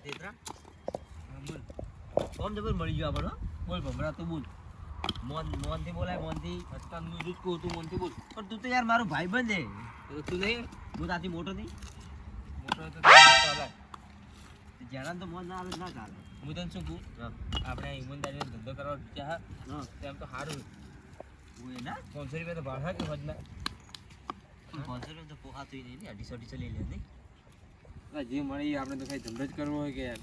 તેતરા બોલ કોમ જબર મળી ગયો આપણો બોલ ભમરા તો બોલ મોન થી બોલાય મોન થી અત્યાર નું જ કહું તું મોન થી બોલ પણ તું તો યાર મારો ભાઈબંધ છે તો તું નહીં હું તાથી મોટો નહીં મોટો તો ચાલે જણા તો મોન ના આવે ના ચાલે હું તને શું કહું આપણે ઈમાનદારીનો ધંધો કરવા ચાહ તેમ તો સારું હોય ના 500 રૂપિયા તો ભાડા કે વધના 500 રૂપિયા તો પોહાતું નહીં ને 250 લઈ લે નહીં જે મળી આપણે તો કઈ ધંધો જ કરવો હોય કે યાર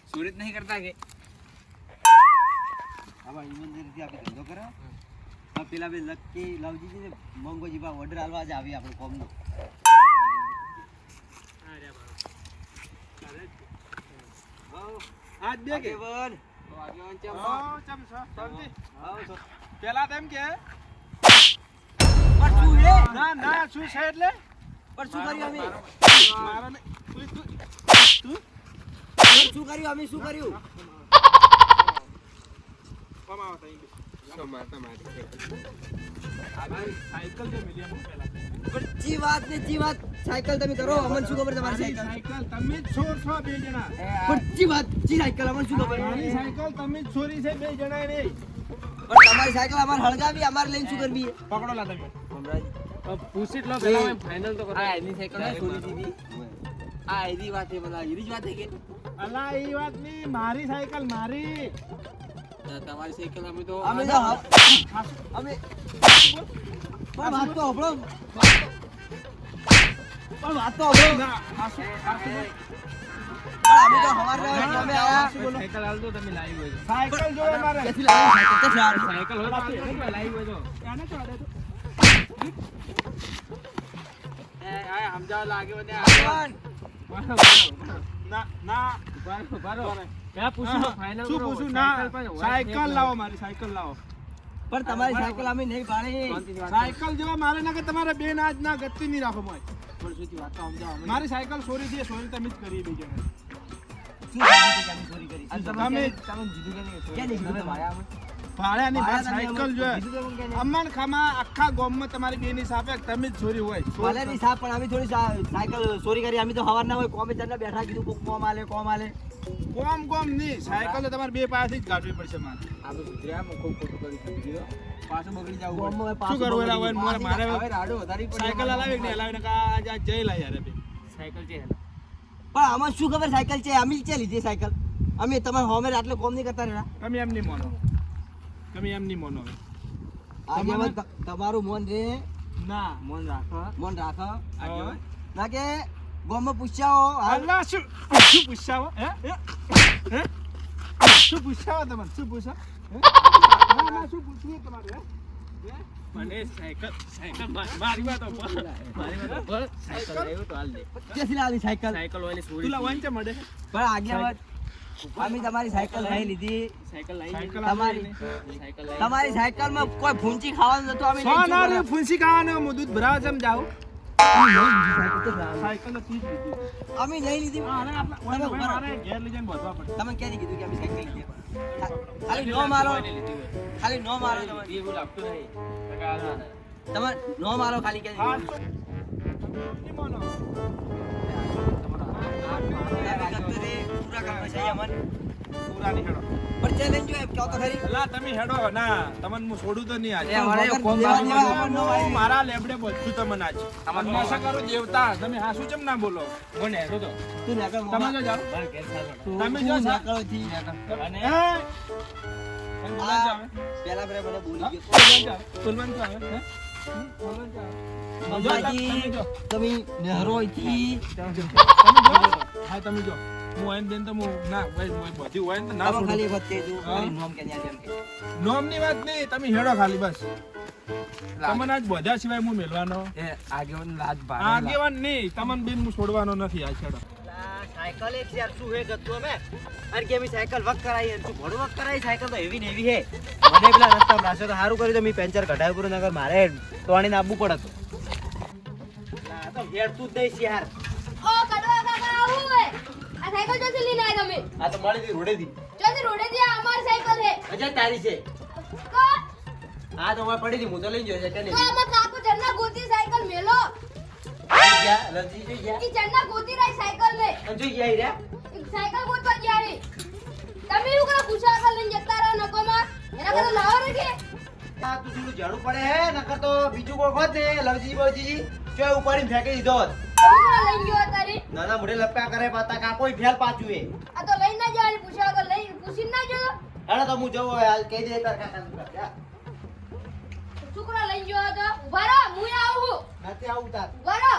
સુરત નહીં કરતા કે આવા ઈમાનદારીથી આપણે ધંધો કરો હા પેલા બે લકી લાવજી ને મંગોજી બા ઓર્ડર આલવા જ આવી આપણો કોમનો અરે બાબા આજ દે કે બન આગેવાન ચમ ચમ શાંતિ પેલા તેમ કે પણ શું હે ના શું છે એટલે પણ શું કર્યું અમે મારો ને તું શું કર્યું અમે શું કર્યું કમાવા તઈ કમાતા મારી સાયકલ જે મિલી અમુ પેલા પણ જી વાત સાયકલ તમે કરો અમન શું ખબર તમારી સાયકલ તમે જ છો બે જણા પણ જી વાત જી સાયકલ અમન શું ખબર મારી સાયકલ તમે જ છોરી છે બે જણા ને પણ તમારી સાયકલ અમાર હળગાવી અમાર લઈને શું કરવી પકડો લા તમે ભમરાજી પૂછીટ લો પેલા ફાઇનલ તો કરો આ એની સાયકલ છોરી દીધી આ એની વાત છે મને એની જ વાત છે કે અલા એ વાત ની મારી સાયકલ મારી તમારી સાયકલ અમે તો પણ વાત તો આપણો ના અમે તો હવાર અમે આયા સાયકલ હાલ દો તમે લાવી હોય સાયકલ જો મારે કેથી લાવી સાયકલ હોય તો લાવી હોય તો આને તો આડે તો આ સમજાવ લાગે મને ના બારો મેં પૂછ્યું ફાઇનલ શું પૂછું ના સાયકલ લાવો મારી સાયકલ લાવો પણ તમારી સાયકલ અમે નહીં પાડી સાયકલ જેવા મારે ના કે તમારે બેન આજ ના ગતિ નહીં રાખો મોય પણ સુધી વાત સમજાવો મારી સાયકલ ચોરી છે ચોરી તમે જ કરી બેજો ચોરી કરી તમે જીધું કે નહીં તમારે ભાડાની મારી સાયકલ જો અમન ખામાં આખા ગામમાં તમારી બેની સાપે તમે જ ચોરી હોય ભલેની સાપ પણ અમે થોડી સાયકલ ચોરી કરી અમે તો હવાર ના હોય કોમે જના બેઠા કીધું કોમ આલે કોમ નહીં સાયકલ તો તમારે બે પાસેથી જ કાઢવી પડશે મારે આ તો સુધર્યા ખૂબ ખોટું કરી દીધું પાછું બગડી જાવ શું કરવું એલા હોય મારે રાડો વધારી પડે સાયકલ હલાવે કે હલાવે ને આજ જઈ લા યાર બે સાયકલ છે પણ આમાં શું ખબર સાયકલ છે અમે છે લીધી સાયકલ અમે તમારે હોમે આટલે કોમ નહીં કરતા રહેલા તમે એમ નહીં મોનો આગેવાન તમારું મોન રે ના મોન રાખો આગેવાન ના કે ગોમાં પૂછ્યાઓ અલ્લા શું પૂછ્યાઓ હે શું પૂછ્યાઓ તમે શું પૂછો ના શું પૂછ્યું તમારે હે મને સાયકલ મારી વાત સાયકલ આવ્યો તો હાલ દે કેસી લાવી સાયકલ વાળી સોરી તું લાવન છે મળે પણ આગેવાન અમે તમારી સાયકલ લઈ લીધી તમારી સાયકલ માં કોઈ ફૂંચી ખાવાનું નતું અમે નહીં ફૂંચી ખાવાનું હું દૂધ ભરાવા જમ જાઉં સાયકલ હતી અમે નહીં લીધી મારે ઘેર લઈ જઈને બોધવા પડે તમે ક્યારે કીધું કે અમે સાયકલ લીધી ખાલી નો મારો તમે એ બોલ આપતો નહીં તમે નો મારો ખાલી કે મારા લેબડે બોલશું તમને આજ નશા કરો દેવતા તમે હા શું ચમ ના બોલો મને હેડો તો તું ના કર તમે જો જાઓ તમે જો ના કરો થી અને પેલા બરે મને બોલી ગયો બોલવાનું આવે હે તમે નહેરો થી હા તમે જો હું આઈન દેન તો હું ના ભાઈ બધી હોય ને ના ખાલી વચ્ચે જો નોમ કે ન્યા કે નોમ ની વાત નહીં તમે હેડો ખાલી બસ તમને આજ બધા સિવાય હું મેલવાનો એ આગેવાન લાજ ભાડે આગેવાન નહીં તમને બેન હું છોડવાનો નથી આ છેડો સાયકલ એક યાર શું હે ગતું અમે અરે કે મી સાયકલ વક કરાઈ તું ઘોડો વક કરાઈ સાયકલ તો હેવી ને હેવી હે મને પેલા રસ્તા રાસો તો સારું કર્યું તો મી પેન્ચર કઢાવ્યું પૂરું નગર મારે તોણીને આબુ પડત ના તો હેડ તું દઈશ યાર ઓ કડવા કાકા આવું હે આ સાયકલ જોથી લઈને આયા તમે આ તો મળી દી રોડે દી જોથી રોડે દી અમાર સાયકલ હે અજય તારી છે કો આ તો માર પડી દી હું તો લઈ ગયો છે કે નહીં તો અમે કાકુ જન્ના ગોતી સાયકલ મેલો ગયા લજી જોઈ ગયા ઈ જન્ના ગોતી રહી સાયકલ લે જોઈ ગયા રે એક સાયકલ ગોતવા ગયા છે. તમે એવું કરો પૂછા આગળ લઈને જતા રહો નકોમાં. એના કરતા લાવો ને કે. આ તું થોડું ઝાડુ પડે હે નકર તો બીજું કોઈ હોત ને લવજી બવજી ચોય ઉપાડીને ફેંકી દીધો હોત. તમે લઈને ગયો તારી. નાના મોઢે લપકા કરે પાતા કાકોય ફેલ પાછું એ આ તો લઈને ના જવાની પૂછા આગળ લઈને પૂછીને ના જતો. હેડો તો હું જવું હવે હાલ કહી દે તાર કાકા છોકરા લઈને ગયો હતો. ઉભા રહો હું આવું. નથી આવું તાર ઉભા રહો.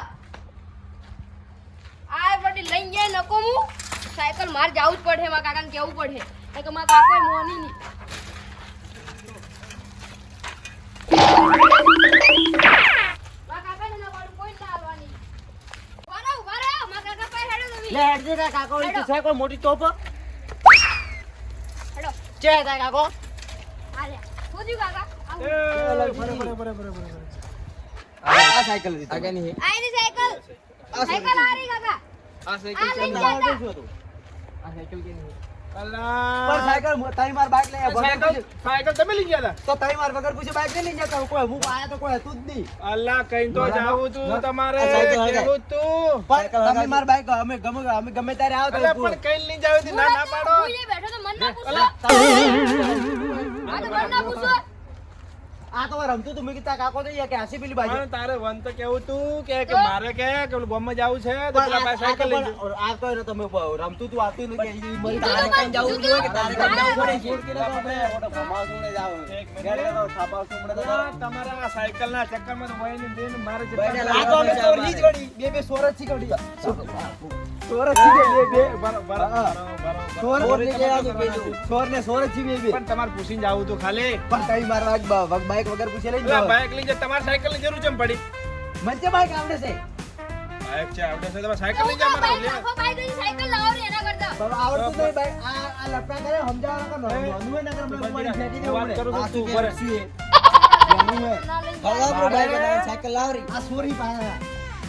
આ બધી લઈને જાય નકો હું. સાયકલ માર જાવું જ પડે મારા કાકાને કેવું પડે. કે મારા કાકોએ મોની ની. મારા કાકાને ના પાડું કોઈ ના આવવાની. ઉભા રહો મારા કાકા પાસે હેડો તમે. લે હેડ દે તાર કાકો ની હેડો. છે કોઈ મોટી તોપ હેડો. છે તાર કાકો આ લે. ખોદ્યું કાકા. આવું. આ સાયકલ હતી આગળ નહીં આ એની સાયકલ. સાયકલ આ રહી કાકા. આ સાયકલ આ કેમ લઈને ના? જતા. શું હતું આ સાયકલ કેમ નહીં? પર અલા સાયકલ તારી માર બાઈક લઈ સાયકલ સાયકલ તમે લઈ ગયા હતા? તો તારી માર વગર પૂછે બાઈક લઈ જતા કોઈ હું આયા તો કોઈ હતું જ નહીં અલા કઈ તો જાવું તું તમારે આ સાયકલ હળગાય. કેવું તું પણ તમે માર બાઈક અમે ગમે ત્યારે આવો અલા તો પણ કઈ લઈ જાવ ના ના પાડો હું એ બેઠો તો મન ના પૂછો. અલા આ તો મન ના પૂછો. આ તો રમતું તું મેં કીધા કાકો તો કે આસી પેલી બાજુ પણ તારે વન તો કેવું તું કે તો? મારે કે પેલું ગામમાં જાવું છે તો પેલા પાસે સાયકલ લઈ જાઓ. આ તો એને તમે રમતું તું આવતું ને કે ઈ મરી તો તારે પણ કઈ જવું જુદું હોય કે તારે કઈ જવું પડે જુદું. છોડ કે ના આપણે ઓટો ભમાવ સુણે જાવ એક મિનિટ. ઘરે તો થાપાવ સુમડે તો આ તમારા આ સાયકલના ચક્કરમાં તો વહીને બેન મારે બઈને જેટલા લાગો અમે તો રીજ વળી બે સોરજ થી કડી સોરજ થી બે બરાબર સોરજ ને કે આજો બે સોર ને સોરજ થી બે પણ તમારે પૂછીને જાવું તું ખાલી પણ કઈ મારવા બાઈક વગર પૂછે લઈ અલા જાવ બાઇક લઈ જા તમારે સાયકલ ની જરૂર ચમ પડી મને બાઈક આવડે છે બાઇક છે આવડે છે તમે સાયકલ લઈ હું જા કાં મારા બાઈક નાખો, બાઈક લઈને સાયકલ લાવો ને એના કરતા. બાબા આવડતું નહીં બાઈક આ લપડા કરે સમજાવવા નકર નોંધવું ના કરે મને ઉપાડી ફેંકી દેવું વાત કરું પડે છું, તું ઉભો રહે. ના લઈને જાય. સાયકલ લાવરી આ સોરી પાયા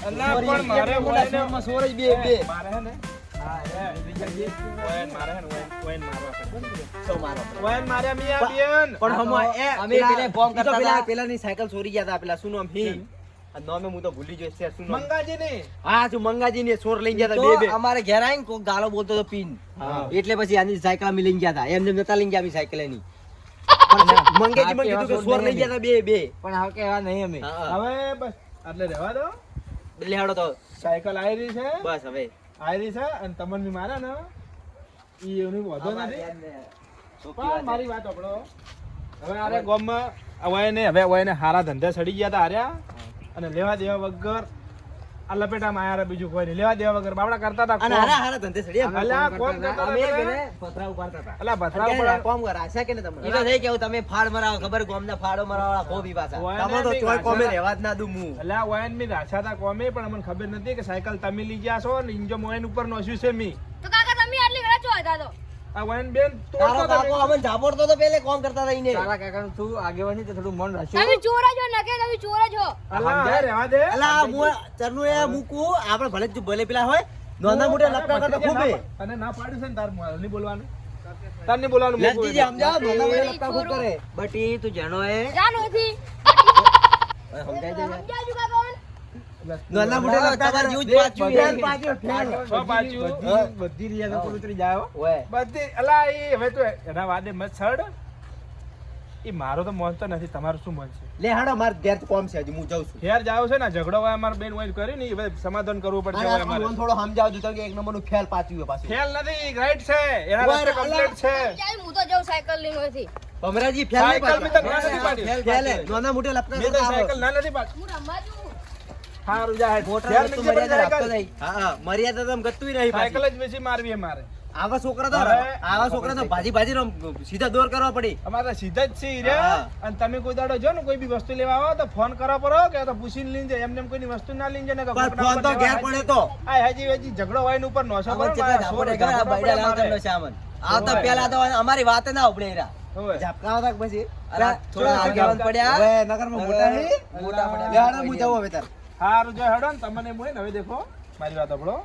અલા પણ મારે વહીને સોરજ બે મારે હે ને હા વહીને મારે હે ને વહીને મારવા છે. સો મારો વહીને માર્યા મિયા બેન પણ હમો એ અમે પેલે ફોર્મ કરતા હતા. પેલાની સાયકલ ચોરી ગયા હતા પેલા શું નામ હી આ નામે હું તો ભૂલી ગયો છે શું નામ મંગાજી ને હા શું મંગાજી ને ચોર લઈ ગયા તો હતા બે અમારે ઘેર આવીને કોક ગાળો બોલતો હતો પીન. હા. એટલે પછી આની સાયકલ અમે લઈને ગયા હતા. એમને નતા લઈને ગયા અમે સાયકલ એની. મંગેજી મને કીધું કે ચોર લઈ ગયા હતા બે પણ હવે કેવા નહીં અમે. હવે બસ એટલે રહેવા દો એટલે હાડો તો સાયકલ આવી રહી છે બસ હવે આવી રહી છે અને તમને બી મારે ને ઈ એનું વધો નથી પણ મારી વાત સાંભળો હવે આરે ગામમાં હવે હારા ધંધા સડી ગયા હતા હાર્યા અને લેવા દેવા વગર આ લપેટામાં આયા રે બીજું કોઈ નહીં લેવા દેવા વગર બાપડા કરતા હતા અને હારા હારા ધંધે સડ્યા અલા કોમ કરતા અમે હતા પેલે પથરા ઉપાડતા હતા. અલા ભથરા ઉપર કોમ કર આશા કે ને ઈ તમને તો નહીં કેવું તમે ફાડ મરાવો ખબર ગોમના ફાડો મરાવવાળા ખૂબ ઈ પાછા. તમે તો ચોય કોમે રહેવા જ ના દઉં હું અલા વાયન મી રાછા તા કોમે પણ અમને ખબર નથી કે સાયકલ તમે લઈ ગયા છો ને ઇન્જો મોઈન ઉપર નોસ્યું છે મી તો કાકા તમે આટલી ઘણા ચો હતા તો. આ વાયન બેન તારો તોડતો કાકો અમને ઝાપડતો તો પેલે કોમ કરતા હતા ઈને. તારા કાકાનું તું આગેવાની તો થોડું મન રાખજો તમે ચોરા છો નકે તમે ચોરા છો. અલા હવે રહેવા દે અલા હું ચરનું એ મૂકું આપણે ભલે પેલા હોય નાના મોટા લપડા કરતા ખૂબે અને ના પાડ્યું છે ને તાર મોં નહીં બોલવાનું તાર નહીં બોલવાનું મૂકવું લંજીજી એટલે. સમજાવ નાના મોટા લપડા ખૂબ કરે બટ ઈ તું જાણો એ જાનો નથી. સમજાઈ દે યાર. સમજાવજો કાકા મને. નાના મોટા લપડા તમારે જેવું જ પાછું ફેલ એ. પાછું ફેલ છો બાજુ બધી રિયા તો ઉતરી જાય હો. ઓય બધી અલા એ હવે તો એના વાદે મત છડ એ મારો તો મન તો નથી તમારું શું મન છે લે હાડો માર ઘેર કોમ છે હજી હું જાઉં છું ઘેર જાવ છે ને ઝઘડો હોય અમારે બેન હોય કરી ને એ હવે સમાધાન કરવું પડશે હવે અમારે મને થોડો સમજાવજો તો કે એક નંબરનું ફેલ પાછું હોય પાછું ખેલ નથી રાઈટ છે એના રસ્તે કમ્પ્લીટ છે જાય હું તો જાઉં સાયકલ લઈને હોયથી. ભમરાજી ફેલ નહીં સાયકલ બી તો ના નથી પાડ્યું. પાડી ફેલ હે. નાના મોટા લપડા મેં તો કરતા સાયકલ ના નથી પાડી હું રમવા જઉં. હારું જા હેડ. મોટા ઘેર વસ્તુ નીચે પડી મર્યાદા સાયકલ. રાખતો નહીં. હા હા મર્યાદા તો ગતું નહીં સાયકલ પાછી જ વેચી મારવી અમારે આવા છોકરા તો હવે આવા છોકરા તો ભાજી ભાજી સીધા દોર કરવા પડી અમારે સીધા જ છે ઈ રે. હા. અને તમે કોઈ દાડો જો ને કોઈ બી વસ્તુ લેવા આવો તો ફોન કરો પરો કે તો પૂછીને લઈને જાય એમને એમ કોઈની વસ્તુ ના લઈને જાય ને કે પણ કોકના ફોન તો ઉપર ઘેર લેવા પડે તો આ હજી ઝઘડો હોય ને ઉપર નોશો અમને કરો ચેટલા ને, ઝાપડે સોળ ગયા, ઝાપડા બૈડા પડે લાવતા મારે. નહોતા અમને. આવતા હોય. પહેલા તો અમારી વાત ના ઉપડે એરા. હોય. ઝાપકા હતા પછી અલા, થોડા આગેવાન પડ્યા. હવે નગરમાં મોટા હે મોટા પડ્યા. લે હાડો હું જાઉં હવે તાર હારું જો હેડો ને તમને એમ હોય ને હવે દેખો મારી વાત સાંભળો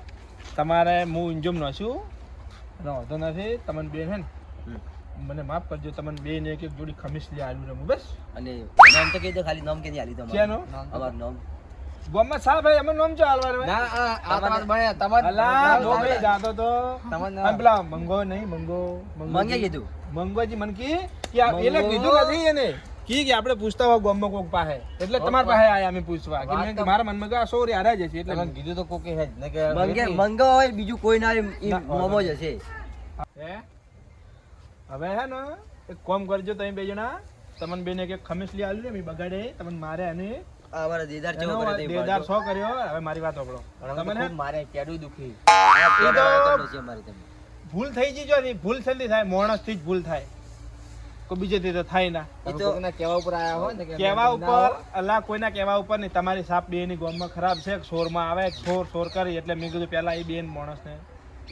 તમારે હું ઇન્જમ નોશું એનો વાંધો નથી તમને બેન હે ને મને માફ કરજો તમને બેન એક એક જોડી ખમીસ લઈ આલ્યું રમું બસ અને નામ તો કહી દો ખાલી નામ કે નહીં આલી તમારું. શેનું? અમારું નામ ગોમમાં સાહેબ ભાઈ અમે નામ ચાલવા રે ના આ તમાર બને તમાર અલા બોબે જાતો તો તમને આમ પેલા મંગો નહીં મંગો મંગે કીધું મંગોજી મન કી કે આ એટલે કીધું નથી એને કી કે આપણે પૂછતા હોય ગોમમાં કોક પાસે એટલે તમારા પાસે આયા અમે પૂછવા કે મેં કે મારા મનમાં કે આ સોરી હારા જ છે એટલે તમને કીધું તો કોકે હે જ ને કે મંગે મંગો હોય બીજું કોઈ ના રે, ઈ મોમો જ હશે. હે હવે હે ને એક કામ કરજો તમે બે જણા તમને બેને કે ખમીસ લઈ આલ્યું ને મે બગાડે તમને મારે અને આ અમારા દેદાર ચેવો કરે તે દેદાર 100 કર્યો હવે મારી વાત સાંભળો તમને મારે કેડું દુખી અમારી તમે ભૂલ થઈ ગઈ જો ની ભૂલ જલ્દી થાય માણસ થી જ ભૂલ થાય કોઈ બીજેથી તો થાય ના એ તો કોકના કેવા ઉપર આયા હોય ને કે કેવા ઉપર અલ્લાહ કોઈના કેવા ઉપર નહીં તમારી સાપ બે ની ગોમમાં ખરાબ છે સોરમાં આવે સોર કરી એટલે મેં કીધું પેલા એ બેન માણસને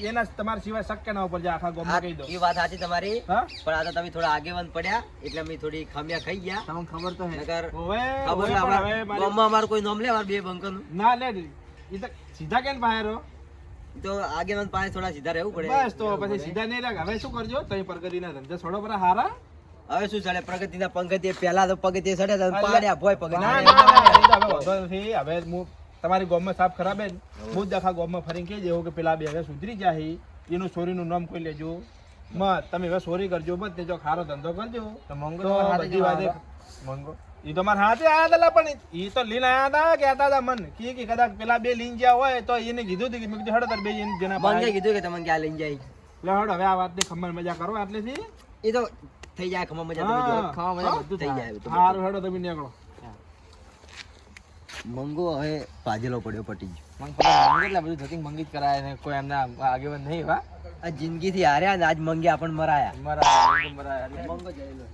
એના તમારા સિવાય શક્ય ના ઉપર જે આખા ગોમમાં કહી દો એ વાત સાચી તમારી, હા પણ આ તો તમે થોડા આગેવાન પડ્યા એટલે અમે થોડી ખામિયા ખાઈ ગયા. તમને ખબર તો હે નકર હવે ખબર હવે ના પણ આપણે હવે મારી- ગામમાં અમારું કોઈ નામ લે અમારા બે બંકરનું ના લે એ તો સીધા કેમ બહાર રહો તો આગેવાન પાસે થોડા સીધા રહેવું પડે. બસ તો પછી સીધા નહીં રાખ હવે શું કરજો તઈ પ્રગતિના ધંધા છોડો પર હારા હવે શું ચાલે પ્રગતિના પંગતે પહેલા તો પગતે ચડે તો પાડ્યા ભોય પગે ના, ના, ના, એ તો હવે વાંધો નથી. હવે હું તમારી ગામમાં સાપ ખરાબ હે ને, હું જ આખા ગામમાં ફરીને કહી દેવું કે પેલા બે હવે સુધરી જાય એનું સોરીનું નામ કોઈ લેજો મત તમે હવે સોરી કરજો મત ને જો ખારો ધંધો કરજો તો મંગો તો તમારા હાથે બધી વાતે જવા મંગો ઈ તો મારા હાથે આયા હતા પણ ઈ તો લઈને આયા હતા કહેતા હતા મન કે કદાચ પેલા બે લઈને ગયા હોય તો એને કીધું હતું કે મેં કીધું હેડો તાર બે જણ જેના મંગે પાસે કીધું કે તમને ક્યાં લઈને જાય. લે હેડો હવે આ વાતની ખમ્મર મજા કરો આટલેથી એ તો થઈ જાય ખમા મજા તમે જો હા. ખમા મજા બધું થઈ જાય. તો હારું હેડો તમે નીકળો મંગો હવે પાજેલો પડ્યો પટી ગયો. મને ખબર મંગી એટલા બધું ધતિંગ મંગી જ કરાય ને કોઈ એમના આગેવાન નહીં વા આ જિંદગીથી હાર્યા ને આજ મંગે આપણને મરાયા. મારા મંગો મરાયા મંગો જયેલો.